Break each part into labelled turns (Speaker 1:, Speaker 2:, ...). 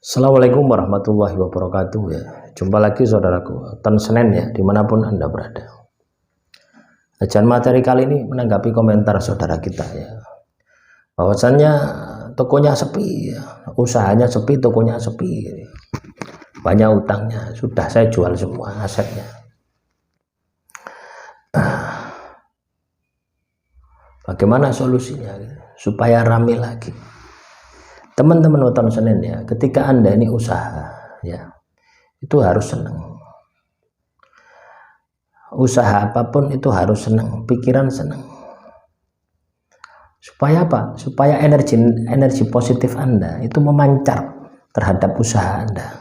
Speaker 1: Assalamualaikum warahmatullahi wabarakatuh ya. Jumpa lagi saudaraku, Ton Senin ya, dimanapun Anda berada. Kajian materi kali ini menanggapi komentar saudara kita ya, bahwasannya tokonya sepi ya, usahanya sepi, tokonya sepi, banyak utangnya, sudah saya jual semua asetnya. Bagaimana solusinya supaya rame lagi? Teman-teman Weton Senin ya, ketika Anda ini usaha ya, itu harus senang. Usaha apapun itu harus senang, pikiran senang. Supaya apa? Supaya energi positif Anda itu memancar terhadap usaha Anda.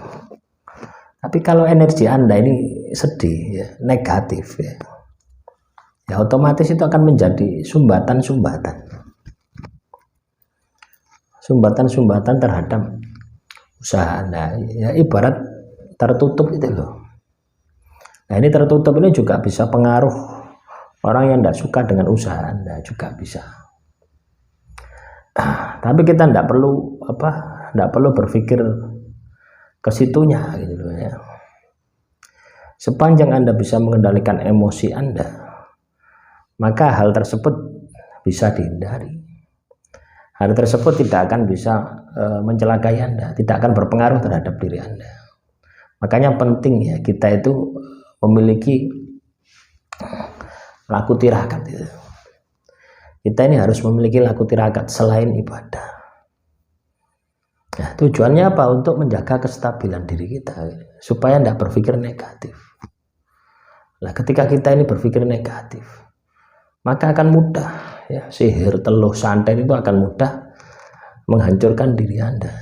Speaker 1: Tapi kalau energi Anda ini sedih ya, negatif ya, ya otomatis itu akan menjadi sumbatan-sumbatan terhadap usaha Anda ya, ibarat tertutup itu loh. Nah ini tertutup ini juga bisa pengaruh orang yang tidak suka dengan usaha Anda juga bisa. Tapi kita tidak perlu berpikir ke situnya gitu loh ya. Sepanjang Anda bisa mengendalikan emosi Anda, maka hal tersebut bisa dihindari. Hal tersebut tidak akan bisa mencelakai Anda, tidak akan berpengaruh terhadap diri Anda. Makanya penting ya kita itu memiliki laku tirakat gitu. Kita ini harus memiliki laku tirakat selain ibadah. Nah, tujuannya apa? Untuk menjaga kestabilan diri kita supaya tidak berpikir negatif. Nah, ketika kita ini berpikir negatif, maka akan mudah ya, sihir teluh santet itu akan mudah menghancurkan diri Anda.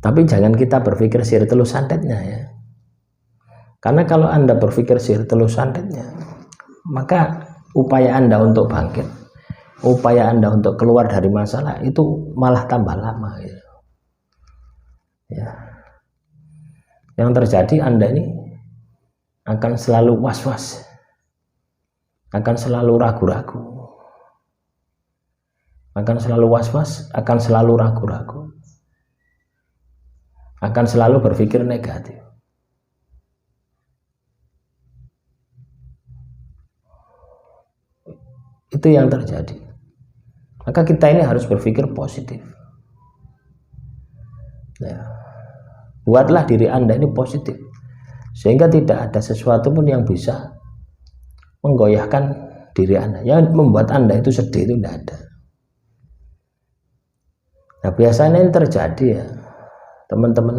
Speaker 1: Tapi jangan kita berpikir sihir teluh santetnya ya, karena kalau Anda berpikir sihir teluh santetnya, maka upaya Anda untuk bangkit, upaya Anda untuk keluar dari masalah itu malah tambah lama gitu. Ya. Yang terjadi Anda ini akan selalu was-was, akan selalu ragu-ragu, akan selalu was-was, akan selalu ragu-ragu, akan selalu berpikir negatif. Itu yang terjadi. Maka kita ini harus berpikir positif ya. Buatlah diri Anda ini positif sehingga tidak ada sesuatu pun yang bisa menggoyahkan diri Anda, yang membuat Anda itu sedih, itu tidak ada. Nah biasanya ini terjadi ya teman-teman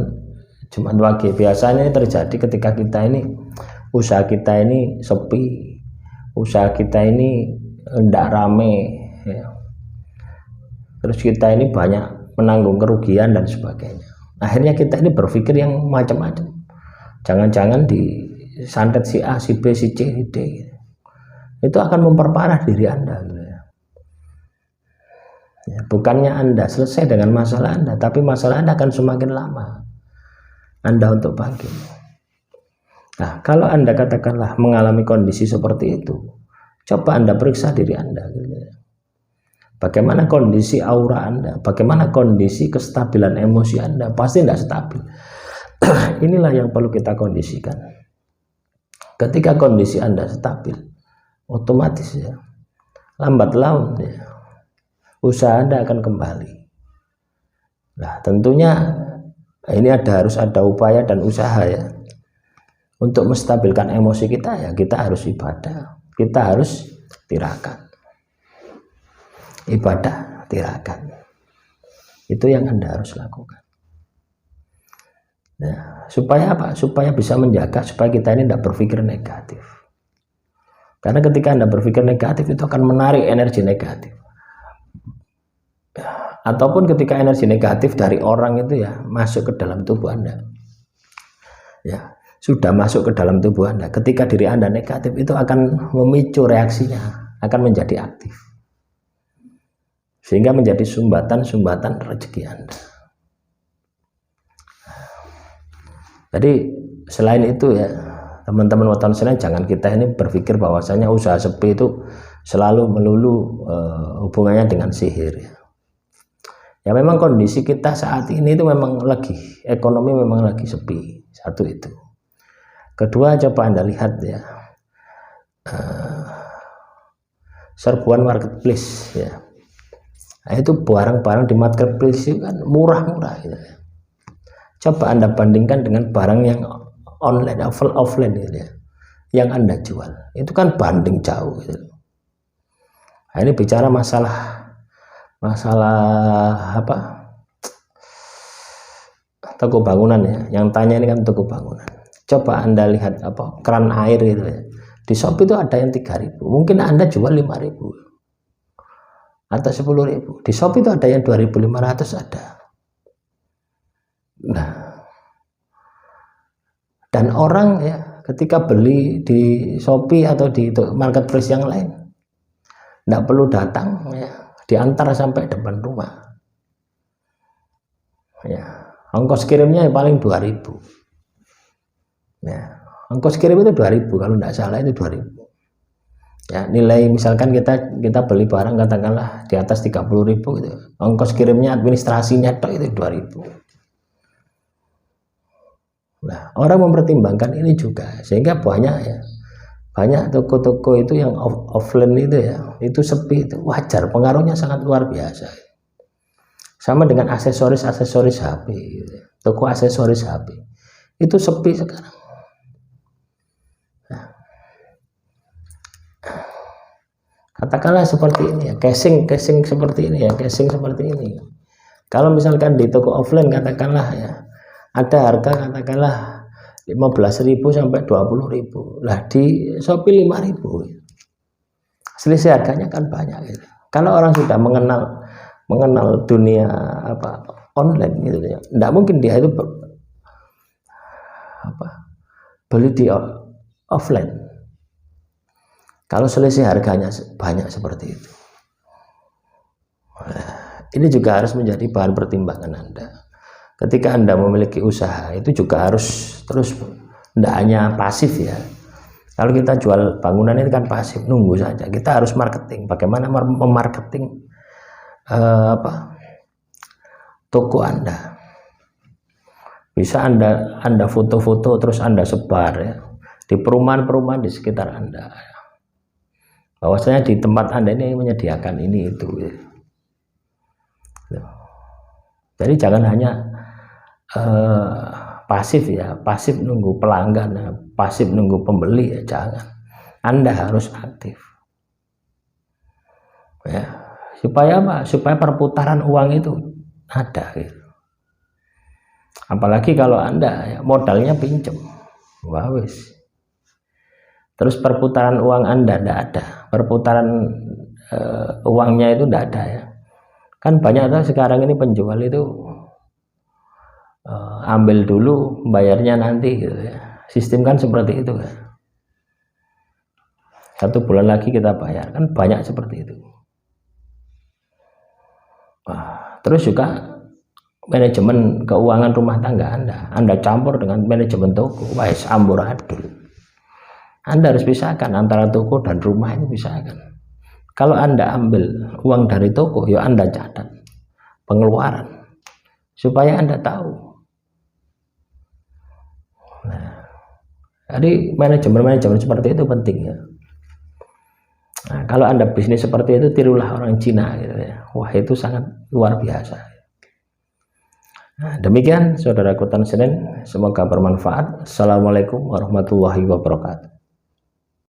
Speaker 1: Jumat Wage, biasanya ini terjadi ketika kita ini usaha kita ini sepi, usaha kita ini tidak rame ya. Terus kita ini banyak menanggung kerugian dan sebagainya. Akhirnya kita ini berpikir yang macam-macam, jangan-jangan disantet si A, si B, si C, si D gitu. Itu akan memperparah diri Anda gitu ya. Ya, bukannya Anda selesai dengan masalah Anda, tapi masalah Anda akan semakin lama Anda untuk bangkit. Nah, kalau Anda katakanlah mengalami kondisi seperti itu, coba Anda periksa diri Anda gitu ya. Bagaimana kondisi aura Anda, bagaimana kondisi kestabilan emosi Anda, pasti tidak stabil. Inilah yang perlu kita kondisikan. Ketika kondisi Anda stabil, otomatis ya, lambat laun ya, usaha Anda akan kembali. Nah tentunya ini harus ada upaya dan usaha ya, untuk menstabilkan emosi kita ya, kita harus ibadah, kita harus tirakat. Ibadah tirakat itu yang Anda harus lakukan ya, supaya apa? Supaya bisa menjaga supaya kita ini tidak berpikir negatif. Karena ketika Anda berpikir negatif itu akan menarik energi negatif. Ataupun ketika energi negatif dari orang itu ya masuk ke dalam tubuh Anda. Ya, sudah masuk ke dalam tubuh Anda. Ketika diri Anda negatif itu akan memicu reaksinya, akan menjadi aktif. Sehingga menjadi sumbatan-sumbatan rezeki Anda. Jadi selain itu ya, teman-teman Weton Senin, jangan kita ini berpikir bahwasanya usaha sepi itu selalu melulu hubungannya dengan sihir ya. Ya memang kondisi kita saat ini itu memang lagi ekonomi memang lagi sepi, satu itu. Kedua, coba Anda lihat ya, serbuan marketplace ya. Nah, itu barang-barang di marketplace itu kan murah-murah gitu ya. Coba Anda bandingkan dengan barang yang online, offline gitu ya, yang Anda jual, itu kan banding jauh gitu. Nah, ini bicara masalah apa, toko bangunan ya, yang tanya ini kan toko bangunan. Coba Anda lihat apa, keran air gitu ya, di Shopee itu ada yang 3.000, mungkin Anda jual 5.000 atau 10.000. Di Shopee itu ada yang 2.500 ada. Nah, dan orang ya ketika beli di Shopee atau di marketplace yang lain tidak perlu datang ya, diantar sampai depan rumah ya, ongkos kirimnya paling 2.000 ya, ongkos kirim itu 2.000 kalau tidak salah, itu 2.000 ya. Nilai misalkan kita beli barang katakanlah di atas 30.000 gitu, ongkos kirimnya administrasinya itu 2.000. Nah, orang mempertimbangkan ini juga, sehingga banyak toko-toko itu yang offline itu ya, itu sepi, itu wajar, pengaruhnya sangat luar biasa. Sama dengan aksesoris HP gitu. Toko aksesoris HP itu sepi sekarang. Nah, katakanlah seperti ini ya, casing seperti ini ya, casing seperti ini. Kalau misalkan di toko offline katakanlah ya, ada harga katakanlah 15.000 sampai 20.000, lah di Shopee 5.000, selisih harganya kan banyak gitu. Kalau orang sudah mengenal dunia apa online gitu ya, tidak mungkin dia itu beli di offline kalau selisih harganya banyak seperti itu. Nah, ini juga harus menjadi bahan pertimbangan Anda. Ketika Anda memiliki usaha, itu juga harus terus, tidak hanya pasif ya. Kalau kita jual bangunan ini kan pasif, nunggu saja. Kita harus marketing. Bagaimana memarketing toko Anda? Bisa Anda foto-foto terus Anda sebar ya, di perumahan-perumahan di sekitar Anda. Bahwasanya di tempat Anda ini menyediakan ini itu. Ya. Jadi jangan hanya pasif ya, pasif nunggu pelanggan, pasif nunggu pembeli ya, jangan. Anda harus aktif ya, supaya apa? Supaya perputaran uang itu ada gitu. Apalagi kalau Anda ya, modalnya pinjam, wah wis, terus perputaran uang Anda tidak ada, perputaran uangnya itu tidak ada ya. Kan banyak tuh sekarang ini penjual itu ambil dulu, bayarnya nanti gitu ya. Sistem kan seperti itu kan. 1 bulan lagi kita bayar, kan banyak seperti itu. Terus juga manajemen keuangan rumah tangga Anda campur dengan manajemen toko, wais amburadul. Anda harus pisahkan antara toko dan rumah, ini pisahkan. Kalau Anda ambil uang dari toko, ya Anda catat pengeluaran supaya Anda tahu. Nah, jadi manajemen seperti itu penting ya. Nah, kalau Anda bisnis seperti itu, tirulah orang Cina gitu ya. Wah, itu sangat luar biasa. Nah, demikian saudaraku Tan Senin, semoga bermanfaat. Assalamualaikum warahmatullahi wabarakatuh.